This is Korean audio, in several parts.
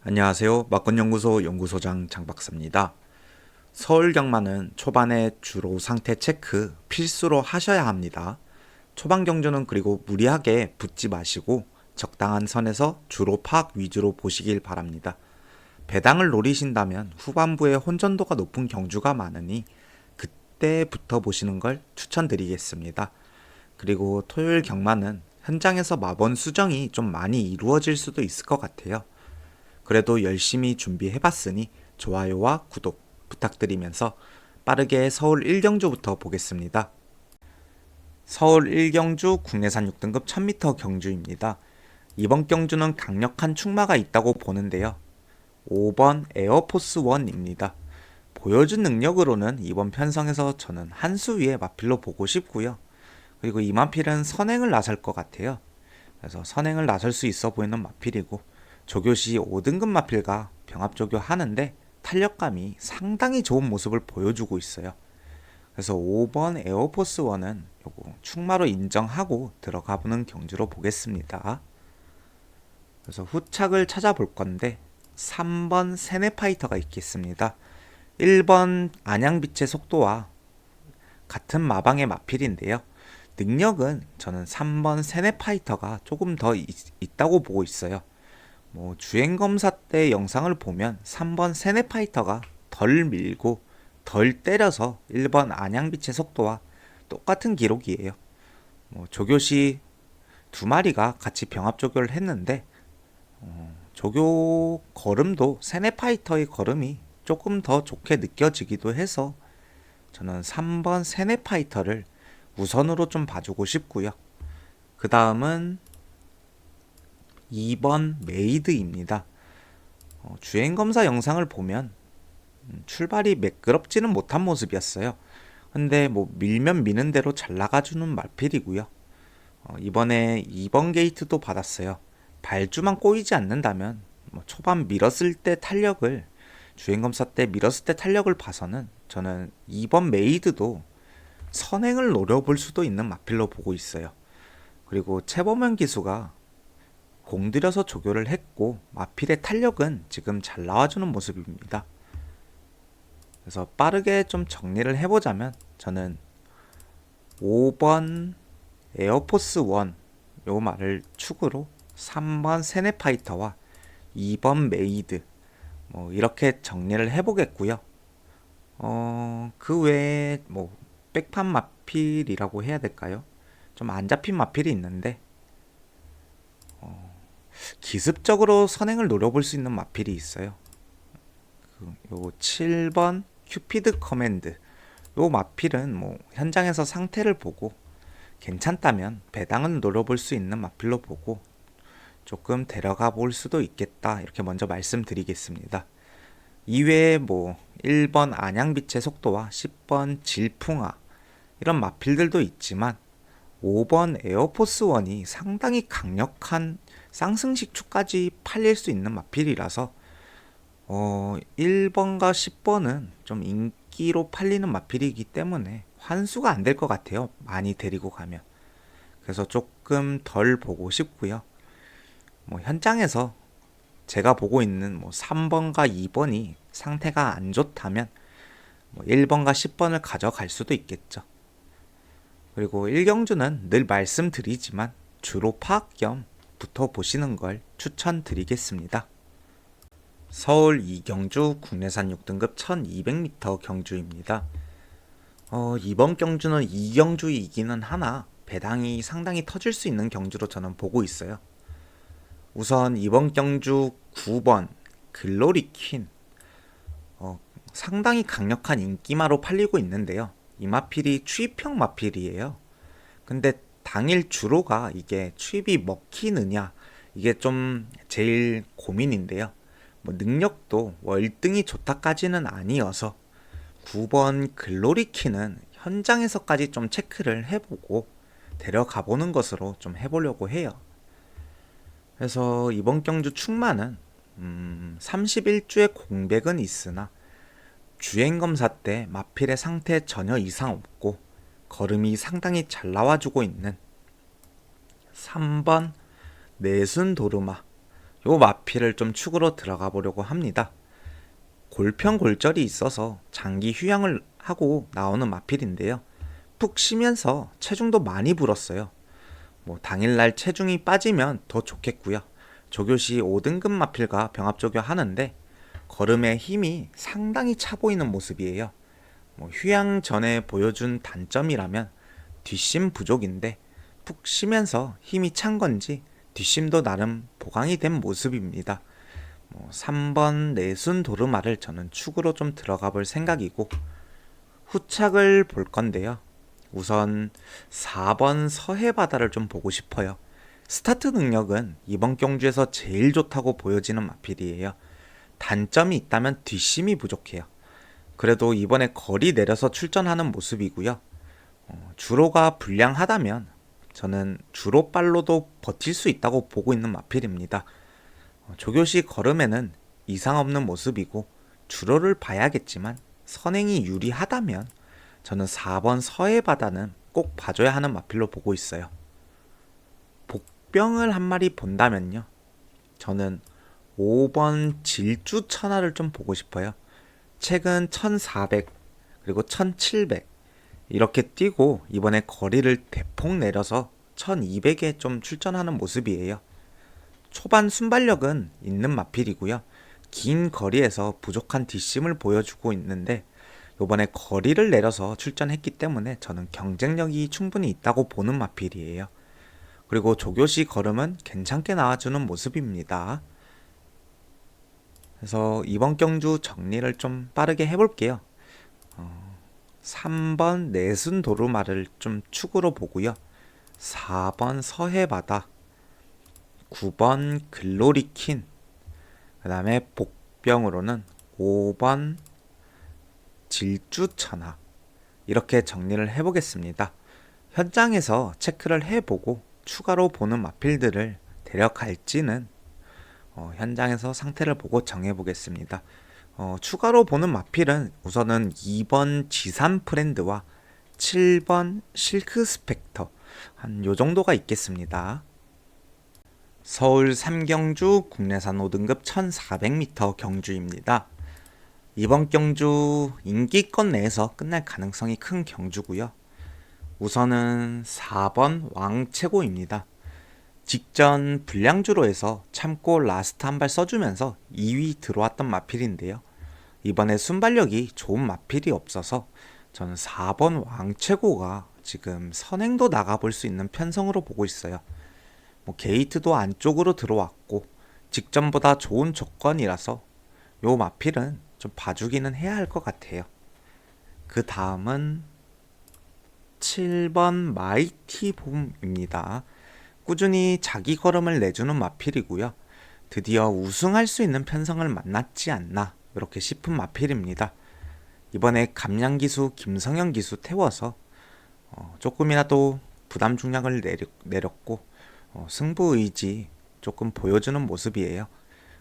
안녕하세요. 막건연구소 연구소장 장박사입니다. 서울 경마는 초반에 주로 상태 체크 필수로 하셔야 합니다. 초반 경주는 그리고 무리하게 붙지 마시고 적당한 선에서 주로 파악 위주로 보시길 바랍니다. 배당을 노리신다면 후반부에 혼전도가 높은 경주가 많으니 그때부터 보시는 걸 추천드리겠습니다. 그리고 토요일 경마는 현장에서 마번 수정이 좀 많이 이루어질 수도 있을 것 같아요. 그래도 열심히 준비해봤으니 좋아요와 구독 부탁드리면서 빠르게 서울 1경주부터 보겠습니다. 서울 1경주 국내산 6등급 1000m 경주입니다. 이번 경주는 강력한 충마가 있다고 보는데요. 5번 에어포스 1입니다. 보여준 능력으로는 이번 편성에서 저는 한 수 위에 마필로 보고 싶고요. 그리고 이 마필은 선행을 나설 것 같아요. 그래서 선행을 나설 수 있어 보이는 마필이고 조교시 5등급 마필과 병합조교 하는데 탄력감이 상당히 좋은 모습을 보여주고 있어요. 그래서 5번 에어포스 1은 요거 충마로 인정하고 들어가 보는 경주로 보겠습니다. 그래서 후착을 찾아볼 건데 3번 세네파이터가 있겠습니다. 1번 안양빛의 속도와 같은 마방의 마필인데요. 능력은 저는 3번 세네파이터가 조금 더 있다고 보고 있어요. 주행검사 때 영상을 보면 3번 세네파이터가 덜 밀고 덜 때려서 1번 안양빛의 속도와 똑같은 기록이에요. 조교시 두 마리가 같이 병합조교를 했는데 조교 걸음도 세네파이터의 걸음이 조금 더 좋게 느껴지기도 해서 저는 3번 세네파이터를 우선으로 좀 봐주고 싶고요. 그 다음은 2번 메이드입니다. 주행검사 영상을 보면 출발이 매끄럽지는 못한 모습이었어요. 근데 밀면 미는 대로 잘 나가주는 말필이고요. 이번에 2번 게이트도 받았어요. 발주만 꼬이지 않는다면 초반 밀었을 때 탄력을 주행검사 때 밀었을 때 탄력을 봐서는 저는 2번 메이드도 선행을 노려볼 수도 있는 마필로 보고 있어요. 그리고 최범현 기수가 공들여서 조교를 했고 마필의 탄력은 지금 잘 나와주는 모습입니다. 그래서 빠르게 좀 정리를 해보자면 저는 5번 에어포스 1 요 말을 축으로 3번 세네파이터와 2번 메이드 이렇게 정리를 해보겠고요. 그 외에 백판 마필이라고 해야 될까요? 좀 안 잡힌 마필이 있는데 기습적으로 선행을 노려볼 수 있는 마필이 있어요. 요 7번 큐피드 커맨드. 요 마필은 현장에서 상태를 보고 괜찮다면 배당은 노려볼 수 있는 마필로 보고 조금 데려가 볼 수도 있겠다. 이렇게 먼저 말씀드리겠습니다. 이외에 1번 안양빛의 속도와 10번 질풍아 이런 마필들도 있지만 5번 에어포스 1이 상당히 강력한 쌍승식추까지 팔릴 수 있는 마필이라서 1번과 10번은 좀 인기로 팔리는 마필이기 때문에 환수가 안 될 것 같아요. 많이 데리고 가면. 그래서 조금 덜 보고 싶고요. 현장에서 제가 보고 있는 3번과 2번이 상태가 안 좋다면 1번과 10번을 가져갈 수도 있겠죠. 그리고 1경주는 늘 말씀드리지만 주로 파악 겸 붙어보시는 걸 추천드리겠습니다. 서울 2경주 국내산 6등급 1200m 경주입니다. 이번 경주는 2경주이기는 하나 배당이 상당히 터질 수 있는 경주로 저는 보고 있어요. 우선 이번 경주 9번 글로리 퀸 상당히 강력한 인기마로 팔리고 있는데요. 이 마필이 추입형 마필이에요. 근데 당일 주로가 이게 추입이 먹히느냐 이게 좀 제일 고민인데요. 능력도 월등히 좋다까지는 아니어서 9번 글로리키는 현장에서까지 좀 체크를 해보고 데려가보는 것으로 좀 해보려고 해요. 그래서 이번 경주 충마는 31주의 공백은 있으나 주행검사 때 마필의 상태 전혀 이상 없고 걸음이 상당히 잘 나와주고 있는 3번 내순 도르마 요 마필을 좀 축으로 들어가 보려고 합니다. 골편골절이 있어서 장기 휴양을 하고 나오는 마필인데요. 푹 쉬면서 체중도 많이 불었어요. 당일날 체중이 빠지면 더 좋겠고요. 조교시 5등급 마필과 병합조교 하는데 걸음의 힘이 상당히 차 보이는 모습이에요. 휴양 전에 보여준 단점이라면 뒷심 부족인데 푹 쉬면서 힘이 찬 건지 뒷심도 나름 보강이 된 모습입니다. 3번 내순 도르마를 저는 축으로 좀 들어가 볼 생각이고 후착을 볼 건데요. 우선 4번 서해바다를 좀 보고 싶어요. 스타트 능력은 이번 경주에서 제일 좋다고 보여지는 마필이에요. 단점이 있다면 뒷심이 부족해요. 그래도 이번에 거리 내려서 출전하는 모습이고요. 주로가 불량하다면 저는 주로빨로도 버틸 수 있다고 보고 있는 마필입니다. 조교시 걸음에는 이상 없는 모습이고 주로를 봐야겠지만 선행이 유리하다면 저는 4번 서해바다는 꼭 봐줘야 하는 마필로 보고 있어요. 복병을 한 마리 본다면요. 저는 5번 질주천하를 좀 보고 싶어요. 최근 1400 그리고 1700 이렇게 뛰고 이번에 거리를 대폭 내려서 1200에 좀 출전하는 모습이에요. 초반 순발력은 있는 마필이고요. 긴 거리에서 부족한 뒷심을 보여주고 있는데 이번에 거리를 내려서 출전했기 때문에 저는 경쟁력이 충분히 있다고 보는 마필이에요. 그리고 조교시 걸음은 괜찮게 나와주는 모습입니다. 그래서 이번 경주 정리를 좀 빠르게 해볼게요. 3번 내순 도르마를 좀 축으로 보고요. 4번 서해바다, 9번 글로리킨, 그 다음에 복병으로는 5번 질주천하 이렇게 정리를 해보겠습니다. 현장에서 체크를 해보고 추가로 보는 마필들을 데려갈지는 현장에서 상태를 보고 정해보겠습니다. 추가로 보는 마필은 우선은 2번 지산 프렌드와 7번 실크 스펙터 한 요정도가 있겠습니다. 서울 3경주 국내산 5등급 1400m 경주입니다. 이번 경주 인기권 내에서 끝날 가능성이 큰 경주고요. 우선은 4번 왕최고입니다. 직전 불량주로에서 참고 라스트 한 발 써주면서 2위 들어왔던 마필인데요. 이번에 순발력이 좋은 마필이 없어서 저는 4번 왕최고가 지금 선행도 나가볼 수 있는 편성으로 보고 있어요. 게이트도 안쪽으로 들어왔고 직전보다 좋은 조건이라서 요 마필은 좀 봐주기는 해야 할 것 같아요. 그 다음은 7번 마이티봄입니다. 꾸준히 자기 걸음을 내주는 마필이고요. 드디어 우승할 수 있는 편성을 만났지 않나 이렇게 싶은 마필입니다. 이번에 감량기수 김성현 기수 태워서 조금이라도 부담 중량을 내렸고 승부 의지 조금 보여주는 모습이에요.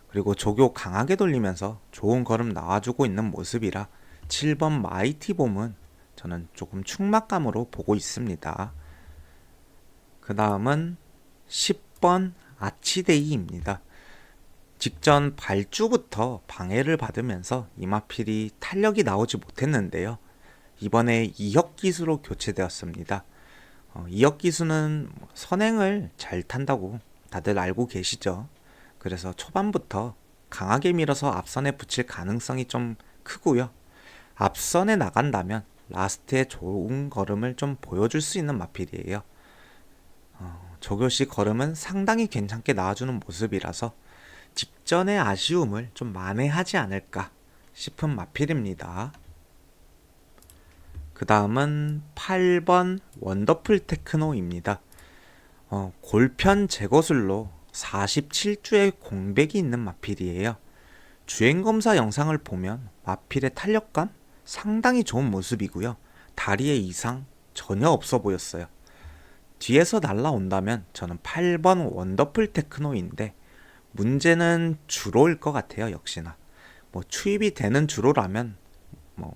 그리고 조교 강하게 돌리면서 좋은 걸음 나와주고 있는 모습이라 7번 마이티봄은 저는 조금 충막감으로 보고 있습니다. 그 다음은 10번 아치데이입니다. 직전 발주부터 방해를 받으면서 이마필이 탄력이 나오지 못했는데요. 이번에 2역 기수로 교체되었습니다. 2역 기수는 선행을 잘 탄다고 다들 알고 계시죠. 그래서 초반부터 강하게 밀어서 앞선에 붙일 가능성이 좀 크고요. 앞선에 나간다면 라스트에 좋은 걸음을 좀 보여줄 수 있는 마필이에요. 조교시 걸음은 상당히 괜찮게 나와주는 모습이라서 직전의 아쉬움을 좀 만회하지 않을까 싶은 마필입니다. 그 다음은 8번 원더풀 테크노입니다. 골편 제거술로 47주의 공백이 있는 마필이에요. 주행검사 영상을 보면 마필의 탄력감 상당히 좋은 모습이고요. 다리에 이상 전혀 없어 보였어요. 뒤에서 날라온다면 저는 8번 원더풀 테크노인데 문제는 주로일 것 같아요. 역시나 추입이 되는 주로라면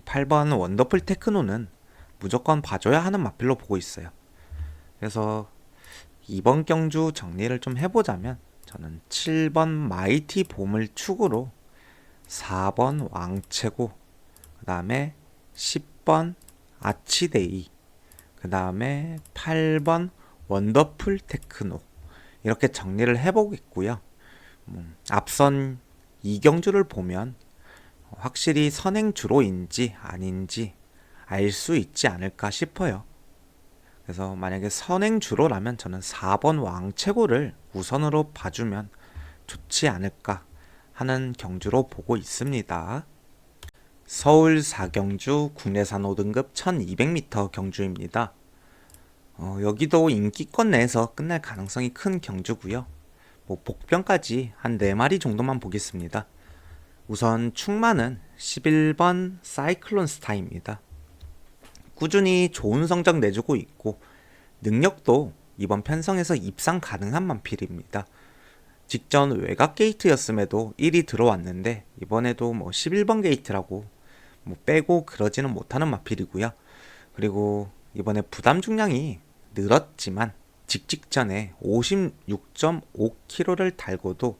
8번 원더풀 테크노는 무조건 봐줘야 하는 마필로 보고 있어요. 그래서 이번 경주 정리를 좀 해보자면 저는 7번 마이티 봄을 축으로 4번 왕체고, 그 다음에 10번 아치데이, 그 다음에 8번 원더풀 테크노, 이렇게 정리를 해보겠고요. 앞선 이 경주를 보면 확실히 선행주로인지 아닌지 알 수 있지 않을까 싶어요. 그래서 만약에 선행주로라면 저는 4번 왕최고를 우선으로 봐주면 좋지 않을까 하는 경주로 보고 있습니다. 서울 4경주 국내산 5등급 1200m 경주입니다. 여기도 인기권 내에서 끝날 가능성이 큰 경주고요. 복병까지 한 4마리 정도만 보겠습니다. 우선 충마는 11번 사이클론 스타입니다. 꾸준히 좋은 성적 내주고 있고 능력도 이번 편성에서 입상 가능한 마필입니다. 직전 외곽 게이트였음에도 1이 들어왔는데 이번에도 11번 게이트라고 빼고 그러지는 못하는 마필이고요. 그리고 이번에 부담 중량이 늘었지만 직전에 56.5kg를 달고도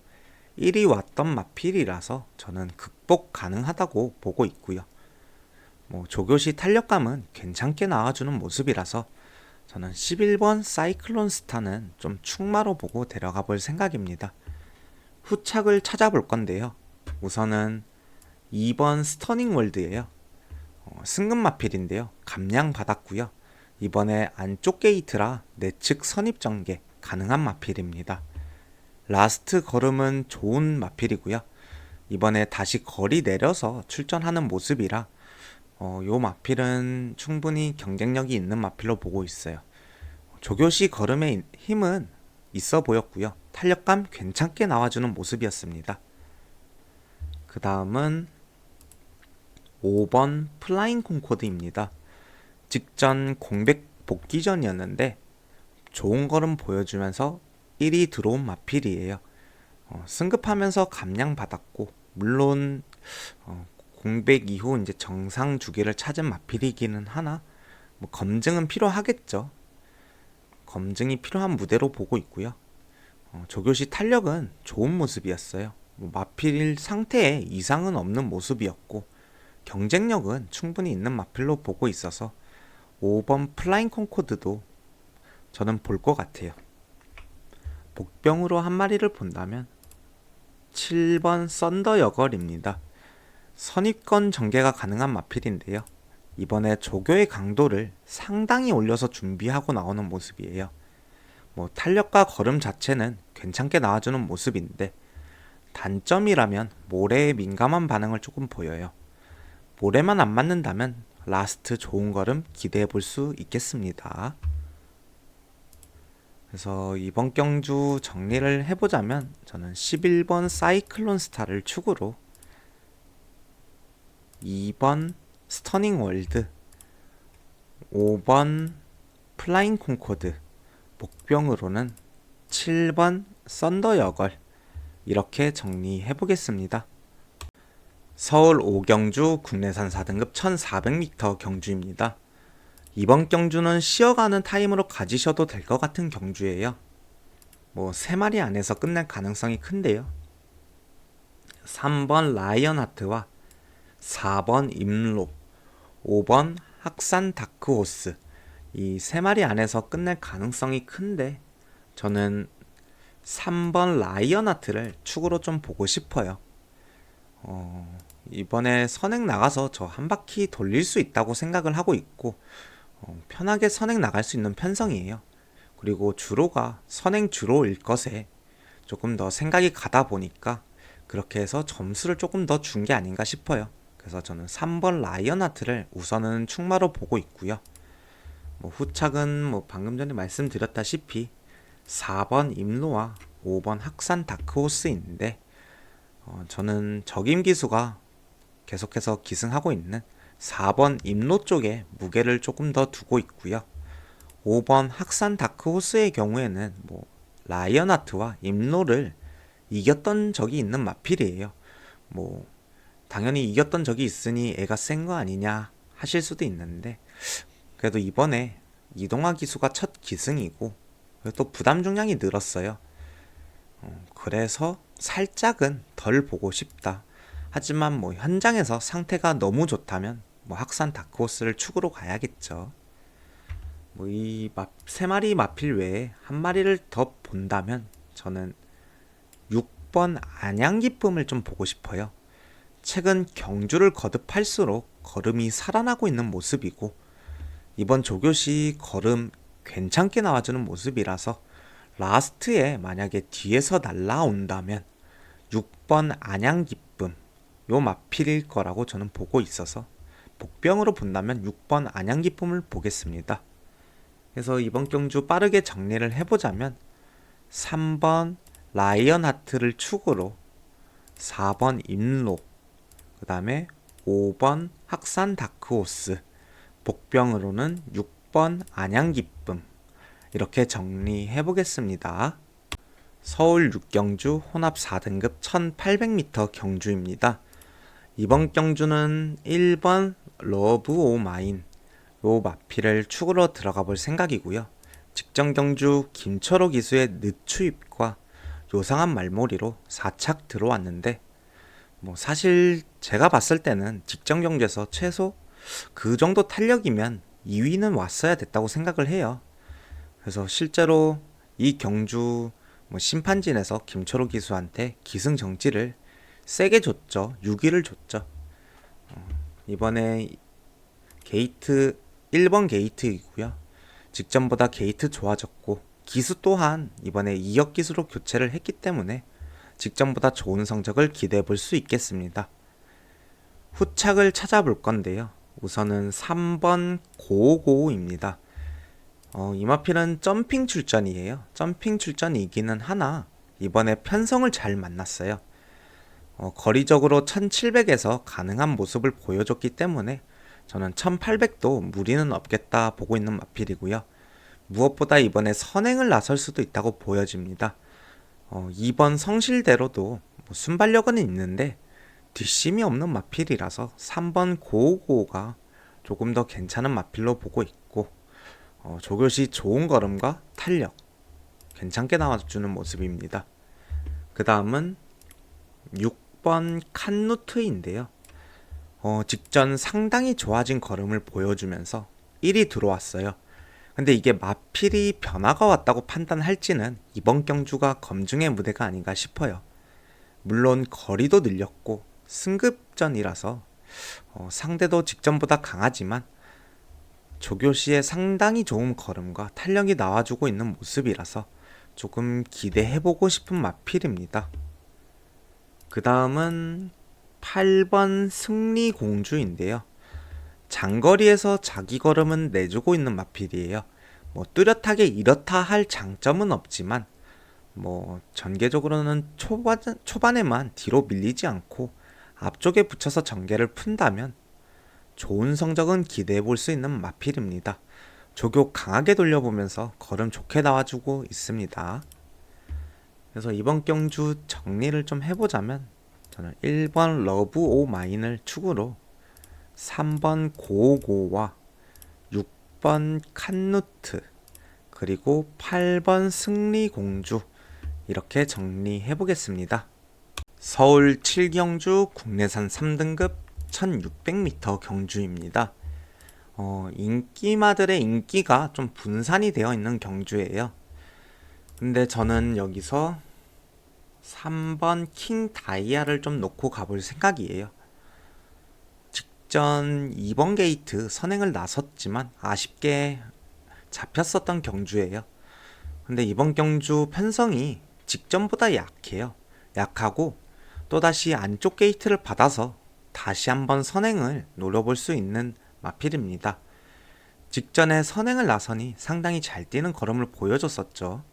1이 왔던 마필이라서 저는 극복 가능하다고 보고 있고요. 조교시 탄력감은 괜찮게 나와주는 모습이라서 저는 11번 사이클론 스타는 좀 충마로 보고 데려가 볼 생각입니다. 후착을 찾아볼 건데요. 우선은 2번 스터닝 월드예요. 승급 마필인데요. 감량 받았고요. 이번에 안쪽 게이트라 내측 선입 전개 가능한 마필입니다. 라스트 걸음은 좋은 마필이고요. 이번에 다시 거리 내려서 출전하는 모습이라 요 마필은 충분히 경쟁력이 있는 마필로 보고 있어요. 조교시 걸음의 힘은 있어 보였고요. 탄력감 괜찮게 나와주는 모습이었습니다. 그 다음은 5번 플라잉 콩코드입니다. 직전 공백 복귀전이었는데 좋은 걸음 보여주면서 1이 들어온 마필이에요. 승급하면서 감량 받았고 물론 공백 이후 이제 정상 주기를 찾은 마필이기는 하나 검증은 필요하겠죠. 검증이 필요한 무대로 보고 있고요. 조교시 탄력은 좋은 모습이었어요. 마필 상태에 이상은 없는 모습이었고 경쟁력은 충분히 있는 마필로 보고 있어서 5번 플라잉 콩코드도 저는 볼 것 같아요. 복병으로 한 마리를 본다면 7번 썬더 여걸입니다. 선입권 전개가 가능한 마필인데요. 이번에 조교의 강도를 상당히 올려서 준비하고 나오는 모습이에요. 탄력과 걸음 자체는 괜찮게 나와주는 모습인데 단점이라면 모래에 민감한 반응을 조금 보여요. 모래만 안 맞는다면 라스트 좋은 걸음 기대해 볼 수 있겠습니다. 그래서 이번 경주 정리를 해보자면 저는 11번 사이클론 스타를 축으로 2번 스터닝 월드, 5번 플라잉 콩코드, 복병으로는 7번 썬더 여걸 이렇게 정리해 보겠습니다. 서울 5경주 국내산 4등급 1400m 경주입니다. 이번 경주는 쉬어가는 타임으로 가지셔도 될 것 같은 경주예요. 3마리 안에서 끝날 가능성이 큰데요. 3번 라이언 하트와 4번 임로, 5번 학산 다크호스 이 3마리 안에서 끝날 가능성이 큰데 저는 3번 라이언 하트를 축으로 좀 보고 싶어요. 이번에 선행 나가서 저 한 바퀴 돌릴 수 있다고 생각을 하고 있고 편하게 선행 나갈 수 있는 편성이에요. 그리고 주로가 선행 주로일 것에 조금 더 생각이 가다 보니까 그렇게 해서 점수를 조금 더 준 게 아닌가 싶어요. 그래서 저는 3번 라이언 하트를 우선은 충마로 보고 있고요. 후착은 방금 전에 말씀드렸다시피 4번 임로와 5번 학산 다크호스인데 저는 적임 기수가 계속해서 기승하고 있는 4번 임로 쪽에 무게를 조금 더 두고 있고요. 5번 학산 다크호스의 경우에는 라이언 하트와 임로를 이겼던 적이 있는 마필이에요. 당연히 이겼던 적이 있으니 애가 센 거 아니냐 하실 수도 있는데 그래도 이번에 이동화 기수가 첫 기승이고 또 부담 중량이 늘었어요. 그래서 살짝은 덜 보고 싶다. 하지만 뭐 현장에서 상태가 너무 좋다면 뭐 학산 다크호스를 축으로 가야겠죠. 뭐 이 세 마리 마필 외에 한 마리를 더 본다면 저는 6번 안양기쁨을 좀 보고 싶어요. 최근 경주를 거듭할수록 걸음이 살아나고 있는 모습이고 이번 조교시 걸음 괜찮게 나와주는 모습이라서 라스트에 만약에 뒤에서 날라온다면 6번 안양기쁨 요 마필일 거라고 저는 보고 있어서 복병으로 본다면 6번 안양기쁨을 보겠습니다. 그래서 이번 경주 빠르게 정리를 해보자면 3번 라이언 하트를 축으로 4번 임록 그 다음에 5번 학산 다크호스 복병으로는 6번 안양기쁨 이렇게 정리해 보겠습니다. 서울 6경주 혼합 4등급 1800m 경주입니다. 이번 경주는 1번 러브 오 마인 요 마필을 축으로 들어가 볼 생각이고요. 직전 경주 김철호 기수의 늦추입과 요상한 말머리로 4착 들어왔는데 뭐 사실 제가 봤을 때는 직전 경주에서 최소 그 정도 탄력이면 2위는 왔어야 됐다고 생각을 해요. 그래서 실제로 이 경주 뭐 심판진에서 김철호 기수한테 기승정지를 세게 줬죠. 6위를 줬죠. 이번에 게이트 1번 게이트이고요. 직전보다 게이트 좋아졌고 기수 또한 이번에 2역 기수로 교체를 했기 때문에 직전보다 좋은 성적을 기대해 볼 수 있겠습니다. 후착을 찾아볼 건데요. 우선은 3번 고고입니다. 이 마필은 점핑 출전이에요. 점핑 출전이기는 하나 이번에 편성을 잘 만났어요. 거리적으로 1700에서 가능한 모습을 보여줬기 때문에 저는 1800도 무리는 없겠다 보고 있는 마필이고요. 무엇보다 이번에 선행을 나설 수도 있다고 보여집니다. 2번 성실대로도 뭐 순발력은 있는데 뒷심이 없는 마필이라서 3번 고고가 조금 더 괜찮은 마필로 보고 있고 조교시 좋은 걸음과 탄력 괜찮게 나와주는 모습입니다. 그 다음은 6번 칸누트인데요. 직전 상당히 좋아진 걸음을 보여주면서 1위 들어왔어요. 근데 이게 마필이 변화가 왔다고 판단할지는 이번 경주가 검증의 무대가 아닌가 싶어요. 물론 거리도 늘렸고 승급전이라서 상대도 직전보다 강하지만 조교시의 상당히 좋은 걸음과 탄력이 나와주고 있는 모습이라서 조금 기대해보고 싶은 마필입니다. 그 다음은 8번 승리공주인데요. 장거리에서 자기 걸음은 내주고 있는 마필이에요. 뭐 뚜렷하게 이렇다 할 장점은 없지만 뭐 전개적으로는 초반에만 뒤로 밀리지 않고 앞쪽에 붙여서 전개를 푼다면 좋은 성적은 기대해 볼 수 있는 마필입니다. 조교 강하게 돌려보면서 걸음 좋게 나와주고 있습니다. 그래서 이번 경주 정리를 좀 해보자면 저는 1번 러브 오 마인을 축으로 3번 고고와 6번 칸누트 그리고 8번 승리공주 이렇게 정리해 보겠습니다. 서울 7경주 국내산 3등급 1600m 경주입니다. 인기마들의 인기가 좀 분산이 되어 있는 경주예요. 근데 저는 여기서 3번 킹 다이아를 좀 놓고 가볼 생각이에요. 직전 2번 게이트 선행을 나섰지만 아쉽게 잡혔었던 경주예요. 근데 이번 경주 편성이 직전보다 약해요. 약하고 또다시 안쪽 게이트를 받아서 다시 한번 선행을 노려볼 수 있는 마필입니다. 직전에 선행을 나서니 상당히 잘 뛰는 걸음을 보여줬었죠.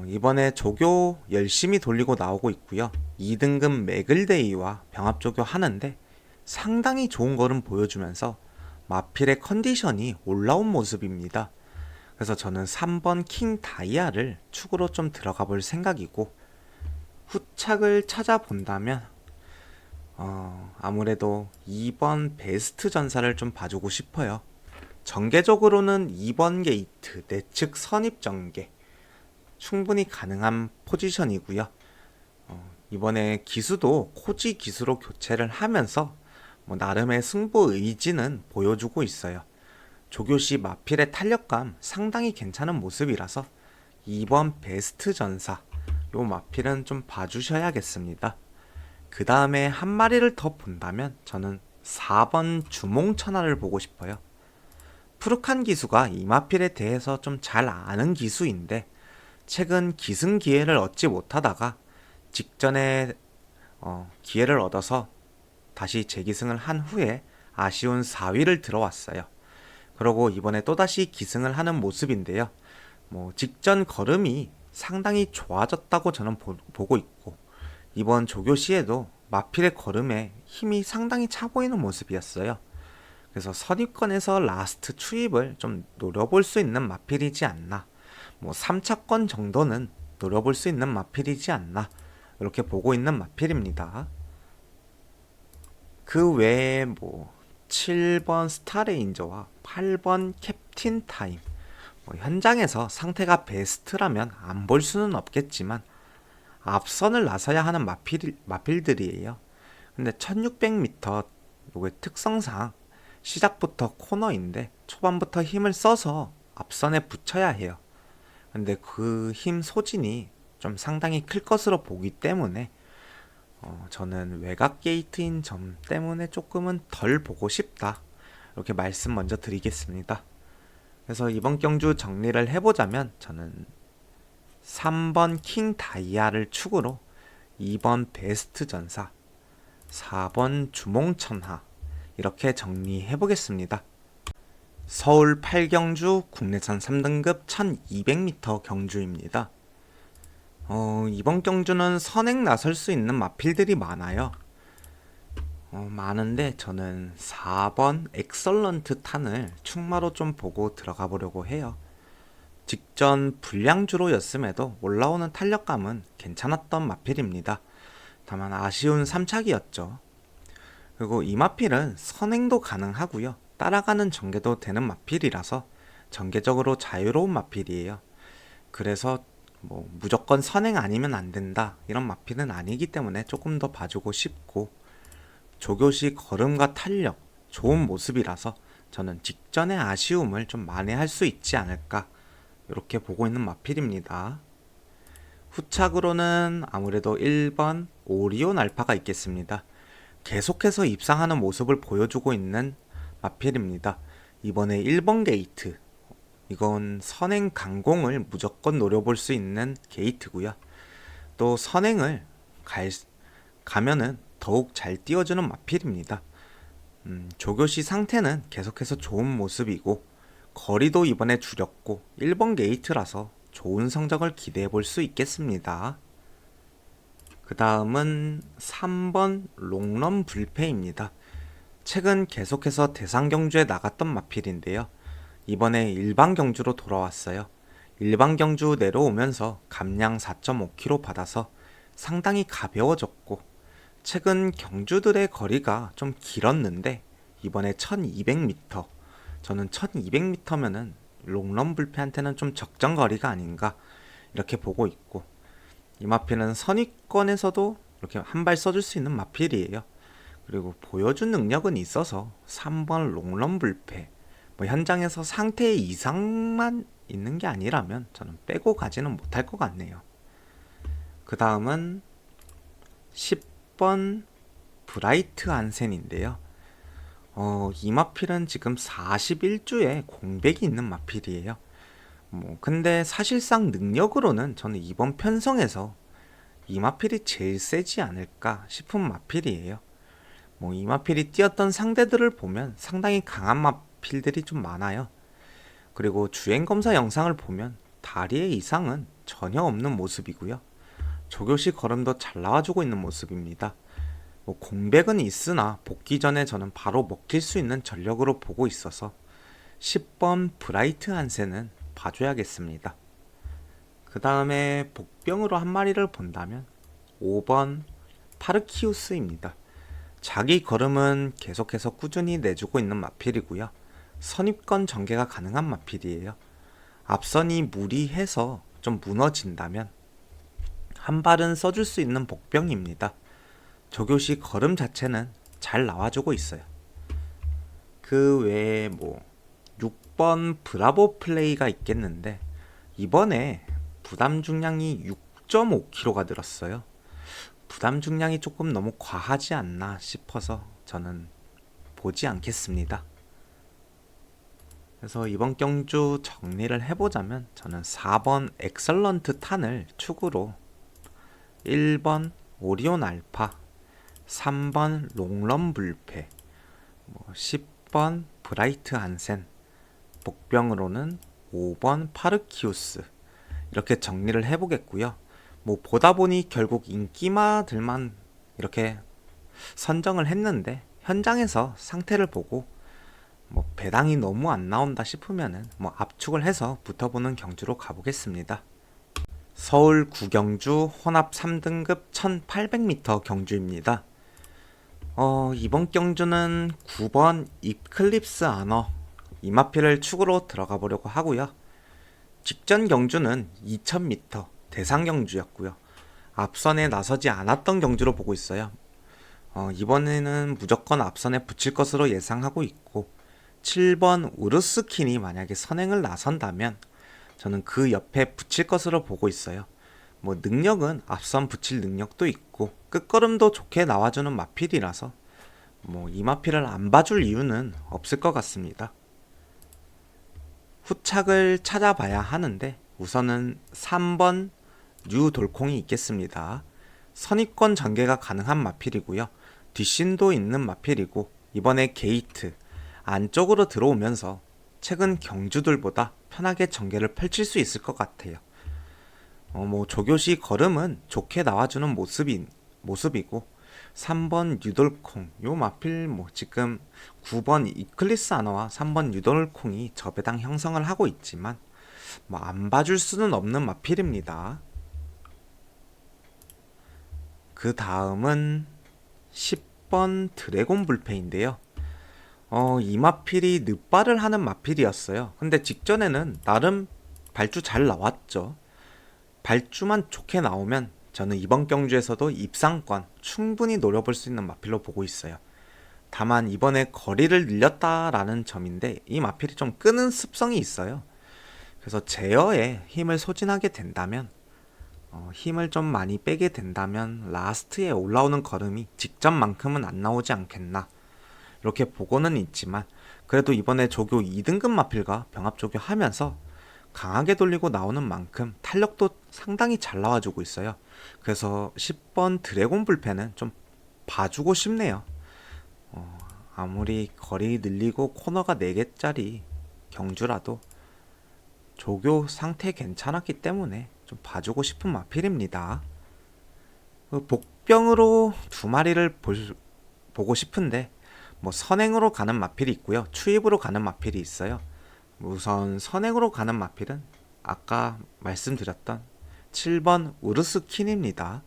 이번에 조교 열심히 돌리고 나오고 있고요. 2등급 매글데이와 병합조교 하는데 상당히 좋은 걸음 보여주면서 마필의 컨디션이 올라온 모습입니다. 그래서 저는 3번 킹 다이아를 축으로 좀 들어가 볼 생각이고 후착을 찾아본다면 아무래도 2번 베스트 전사를 좀 봐주고 싶어요. 전개적으로는 2번 게이트 내측 선입 전개 충분히 가능한 포지션이고요. 이번에 기수도 코지 기수로 교체를 하면서 나름의 승부 의지는 보여주고 있어요. 조교시 마필의 탄력감 상당히 괜찮은 모습이라서 2번 베스트 전사 요 마필은 좀 봐주셔야겠습니다. 그 다음에 한 마리를 더 본다면 저는 4번 주몽천하를 보고 싶어요. 푸르칸 기수가 이 마필에 대해서 좀 잘 아는 기수인데 최근 기승 기회를 얻지 못하다가 직전에 기회를 얻어서 다시 재기승을 한 후에 아쉬운 4위를 들어왔어요. 그러고 이번에 또다시 기승을 하는 모습인데요. 직전 걸음이 상당히 좋아졌다고 저는 보고 있고 이번 조교 시에도 마필의 걸음에 힘이 상당히 차 보이는 모습이었어요. 그래서 선입권에서 라스트 추입을 좀 노려볼 수 있는 마필이지 않나. 3차권 정도는 노려볼 수 있는 마필이지 않나. 이렇게 보고 있는 마필입니다. 그 외에 7번 스타레인저와 8번 캡틴 타임. 현장에서 상태가 베스트라면 안 볼 수는 없겠지만 앞선을 나서야 하는 마필들이에요. 근데 1600m 요게 특성상 시작부터 코너인데 초반부터 힘을 써서 앞선에 붙여야 해요. 근데 그 힘 소진이 좀 상당히 클 것으로 보기 때문에 저는 외곽 게이트인 점 때문에 조금은 덜 보고 싶다. 이렇게 말씀 먼저 드리겠습니다. 그래서 이번 경주 정리를 해보자면 저는 3번 킹 다이아를 축으로 2번 베스트 전사, 4번 주몽천하 이렇게 정리해보겠습니다. 서울 8경주 국내선 3등급 1200m 경주입니다. 이번 경주는 선행 나설 수 있는 마필들이 많아요. 많은데 저는 4번 엑설런트 탄을 충마로 좀 보고 들어가 보려고 해요. 직전 불량주로였음에도 올라오는 탄력감은 괜찮았던 마필입니다. 다만 아쉬운 3차기였죠. 그리고 이 마필은 선행도 가능하고요. 따라가는 전개도 되는 마필이라서 전개적으로 자유로운 마필이에요. 그래서 무조건 선행 아니면 안 된다 이런 마필은 아니기 때문에 조금 더 봐주고 싶고 조교시 걸음과 탄력 좋은 모습이라서 저는 직전의 아쉬움을 좀 만회할 수 있지 않을까 이렇게 보고 있는 마필입니다. 후착으로는 아무래도 1번 오리온 알파가 있겠습니다. 계속해서 입상하는 모습을 보여주고 있는 마필입니다. 이번에 1번 게이트 이건 선행 강공을 무조건 노려볼 수 있는 게이트고요. 또 선행을 가면은 더욱 잘 띄워주는 마필입니다. 조교시 상태는 계속해서 좋은 모습이고 거리도 이번에 줄였고 1번 게이트라서 좋은 성적을 기대해 볼 수 있겠습니다. 그 다음은 3번 롱런 불패입니다. 최근 계속해서 대상 경주에 나갔던 마필인데요. 이번에 일반 경주로 돌아왔어요. 일반 경주 내려오면서 감량 4.5kg 받아서 상당히 가벼워졌고 최근 경주들의 거리가 좀 길었는데 이번에 1200m 저는 1200m면은 롱런 불패한테는 좀 적정 거리가 아닌가 이렇게 보고 있고 이 마필은 선입권에서도 이렇게 한 발 써줄 수 있는 마필이에요. 그리고 보여준 능력은 있어서 3번 롱런 불패 현장에서 상태 이상만 있는 게 아니라면 저는 빼고 가지는 못할 것 같네요. 그 다음은 10번 브라이트 안센인데요. 이 마필은 지금 41주에 공백이 있는 마필이에요. 근데 사실상 능력으로는 저는 이번 편성에서 이 마필이 제일 세지 않을까 싶은 마필이에요. 이 마필이 뛰었던 상대들을 보면 상당히 강한 마필들이 좀 많아요. 그리고 주행검사 영상을 보면 다리의 이상은 전혀 없는 모습이고요. 조교시 걸음도 잘 나와주고 있는 모습입니다. 공백은 있으나 복귀 전에 저는 바로 먹힐 수 있는 전력으로 보고 있어서 10번 브라이트 한센은 봐줘야겠습니다. 그 다음에 복병으로 한 마리를 본다면 5번 파르키우스입니다. 자기 걸음은 계속해서 꾸준히 내주고 있는 마필이고요. 선입권 전개가 가능한 마필이에요. 앞선이 무리해서 좀 무너진다면 한 발은 써줄 수 있는 복병입니다. 조교시 걸음 자체는 잘 나와주고 있어요. 그 외에 6번 브라보 플레이가 있겠는데 이번에 부담 중량이 6.5kg가 늘었어요. 부담 중량이 조금 너무 과하지 않나 싶어서 저는 보지 않겠습니다. 그래서 이번 경주 정리를 해보자면 저는 4번 엑설런트 탄을 축으로 1번 오리온 알파, 3번 롱런 불패, 10번 브라이트 한센, 복병으로는 5번 파르키우스 이렇게 정리를 해보겠고요. 보다 보니 결국 인기마들만 이렇게 선정을 했는데 현장에서 상태를 보고 배당이 너무 안 나온다 싶으면은 압축을 해서 붙어보는 경주로 가보겠습니다. 서울 구경주 혼합 3등급 1800m 경주입니다. 이번 경주는 9번 이클립스 아너 이마피를 축으로 들어가 보려고 하고요. 직전 경주는 2000m 대상 경주였고요. 앞선에 나서지 않았던 경주로 보고 있어요. 이번에는 무조건 앞선에 붙일 것으로 예상하고 있고 7번 우르스킨이 만약에 선행을 나선다면 저는 그 옆에 붙일 것으로 보고 있어요. 능력은 앞선 붙일 능력도 있고 끝걸음도 좋게 나와주는 마필이라서 이 마필을 안 봐줄 이유는 없을 것 같습니다. 후착을 찾아봐야 하는데 우선은 3번 뉴돌콩이 있겠습니다. 선입권 전개가 가능한 마필이고요. 뒷신도 있는 마필이고 이번에 게이트 안쪽으로 들어오면서 최근 경주들보다 편하게 전개를 펼칠 수 있을 것 같아요. 조교시 걸음은 좋게 나와주는 모습이고 3번 뉴돌콩 요 마필 지금 9번 이클리스 아너와 3번 뉴돌콩이 저배당 형성을 하고 있지만 안 봐줄 수는 없는 마필입니다. 그 다음은 10번 드래곤 불패인데요. 이 마필이 늑발을 하는 마필이었어요. 근데 직전에는 나름 발주 잘 나왔죠. 발주만 좋게 나오면 저는 이번 경주에서도 입상권 충분히 노려볼 수 있는 마필로 보고 있어요. 다만 이번에 거리를 늘렸다라는 점인데 이 마필이 좀 끄는 습성이 있어요. 그래서 제어에 힘을 소진하게 된다면 힘을 좀 많이 빼게 된다면 라스트에 올라오는 걸음이 직전만큼은 안 나오지 않겠나 이렇게 보고는 있지만 그래도 이번에 조교 2등급 마필과 병합조교 하면서 강하게 돌리고 나오는 만큼 탄력도 상당히 잘 나와주고 있어요. 그래서 10번 드래곤 불패는 좀 봐주고 싶네요. 아무리 거리 늘리고 코너가 4개짜리 경주라도 조교 상태 괜찮았기 때문에 좀 봐주고 싶은 마필입니다. 복병으로 2마리를 보고 싶은데 선행으로 가는 마필이 있고요. 추입으로 가는 마필이 있어요. 우선 선행으로 가는 마필은 아까 말씀드렸던 7번 우르스킨입니다.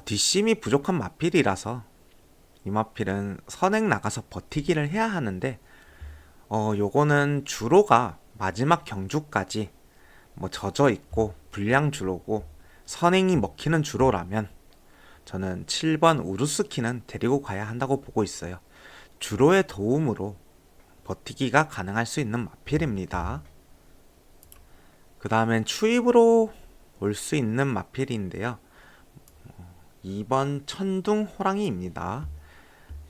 뒷심이 부족한 마필이라서 이 마필은 선행 나가서 버티기를 해야 하는데 요거는 주로가 마지막 경주까지 젖어 있고 불량 주로고 선행이 먹히는 주로라면 저는 7번 우르스킨은 데리고 가야 한다고 보고 있어요. 주로의 도움으로 버티기가 가능할 수 있는 마필입니다. 그 다음엔 추입으로 올 수 있는 마필인데요. 2번 천둥 호랑이입니다.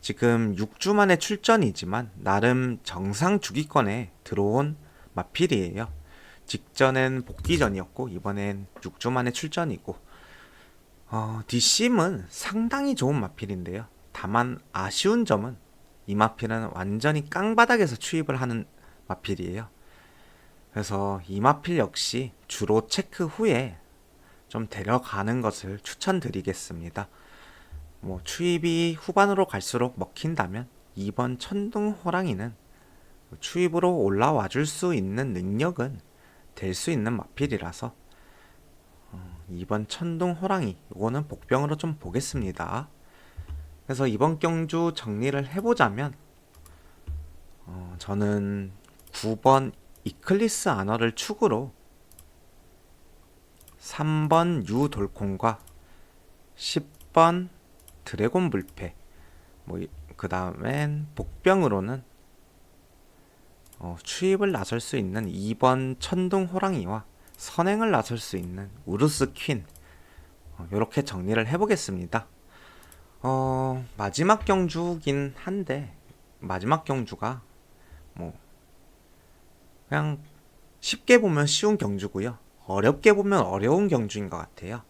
지금 6주 만에 출전이지만 나름 정상 주기권에 들어온 마필이에요. 직전엔 복귀전이었고 이번엔 6주 만에 출전이고 뒷심은 상당히 좋은 마필인데요. 다만 아쉬운 점은 이 마필은 완전히 깡바닥에서 추입을 하는 마필이에요. 그래서 이 마필 역시 주로 체크 후에 좀 데려가는 것을 추천드리겠습니다. 추입이 후반으로 갈수록 먹힌다면 2번 천둥 호랑이는 추입으로 올라와 줄 수 있는 능력은 될 수 있는 마필이라서 2번 천둥 호랑이 이거는 복병으로 좀 보겠습니다. 그래서 이번 경주 정리를 해보자면 저는 9번 이클리스 아너를 축으로 3번 유돌콘과 10번 드래곤 불패, 그 다음엔 복병으로는 추입을 나설 수 있는 2번 천둥 호랑이와 선행을 나설 수 있는 우르스 퀸, 이렇게 정리를 해보겠습니다. 마지막 경주긴 한데 마지막 경주가 뭐 그냥 쉽게 보면 쉬운 경주고요, 어렵게 보면 어려운 경주인 것 같아요.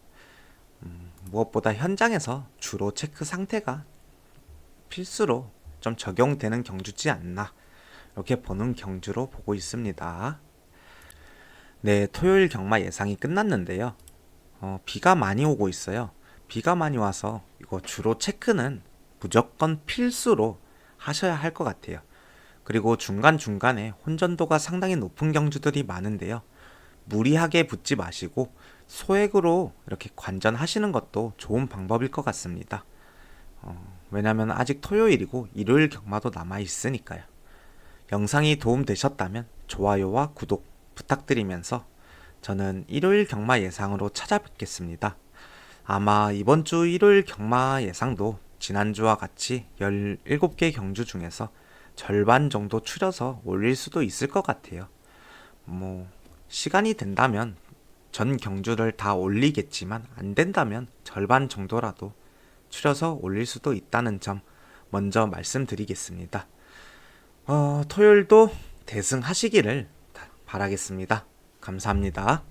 무엇보다 현장에서 주로 체크 상태가 필수로 좀 적용되는 경주지 않나, 이렇게 보는 경주로 보고 있습니다. 네, 토요일 경마 예상이 끝났는데요. 비가 많이 오고 있어요. 비가 많이 와서 이거 주로 체크는 무조건 필수로 하셔야 할 것 같아요. 그리고 중간중간에 혼전도가 상당히 높은 경주들이 많은데요. 무리하게 붙지 마시고 소액으로 이렇게 관전하시는 것도 좋은 방법일 것 같습니다. 왜냐면 아직 토요일이고 일요일 경마도 남아 있으니까요. 영상이 도움되셨다면 좋아요와 구독 부탁드리면서 저는 일요일 경마 예상으로 찾아뵙겠습니다. 아마 이번 주 일요일 경마 예상도 지난주와 같이 17개 경주 중에서 절반 정도 추려서 올릴 수도 있을 것 같아요. 시간이 된다면 전 경주를 다 올리겠지만 안 된다면 절반 정도라도 추려서 올릴 수도 있다는 점 먼저 말씀드리겠습니다. 토요일도 대승하시기를 바라겠습니다. 감사합니다.